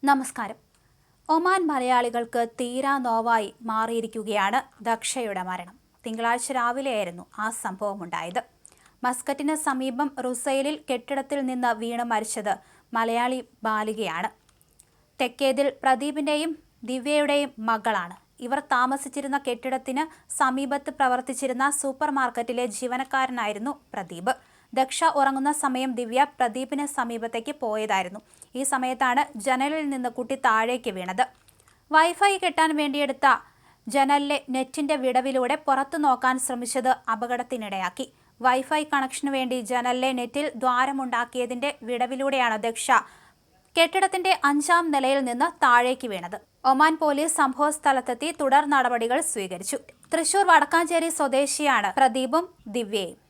നമസ്കാരം. ഒമാൻ മലയാളികൾക്ക് തീരാ നോവായി മാറിയിരിക്കുകയാണ് ദക്ഷയുടെ മരണം. തിങ്കളാഴ്ച രാവിലെയായിരുന്നു ആ സംഭവമുണ്ടായത്. മസ്കറ്റിന് സമീപം റുസൈലിൽ കെട്ടിടത്തിൽ നിന്ന് വീണ് മരിച്ചത് മലയാളി ബാലികയാണ്. തെക്കേതിൽ പ്രദീപിന്റെയും ദിവ്യയുടെയും മകളാണ്. ഇവർ താമസിച്ചിരുന്ന കെട്ടിടത്തിന് സമീപത്ത് പ്രവർത്തിച്ചിരുന്ന സൂപ്പർ മാർക്കറ്റിലെ ജീവനക്കാരനായിരുന്നു പ്രദീപ്. ദക്ഷ ഉറങ്ങുന്ന സമയം ദിവ്യ പ്രദീപിന് സമീപത്തേക്ക് പോയതായിരുന്നു. ഈ സമയത്താണ് ജനലിൽ നിന്ന് കുട്ടി താഴേക്ക് വീണത്. വൈഫൈ കെട്ടാൻ വേണ്ടിയെടുത്ത ജനലിലെ നെറ്റിന്റെ വിടവിലൂടെ പുറത്തു നോക്കാൻ ശ്രമിച്ചത് അപകടത്തിനിടയാക്കി. വൈഫൈ കണക്ഷനു വേണ്ടി ജനലിലെ നെറ്റിൽ ദ്വാരമുണ്ടാക്കിയതിന്റെ വിടവിലൂടെയാണ് ദക്ഷ കെട്ടിടത്തിന്റെ 5ാം നിലയിൽ നിന്ന് താഴേക്ക് വീണത്. ഒമാൻ പോലീസ് സംഭവ സ്ഥലത്തെത്തി തുടർ നടപടികൾ സ്വീകരിച്ചു. തൃശൂർ വടക്കാഞ്ചേരി സ്വദേശിയാണ് പ്രദീപും ദിവ്യയും.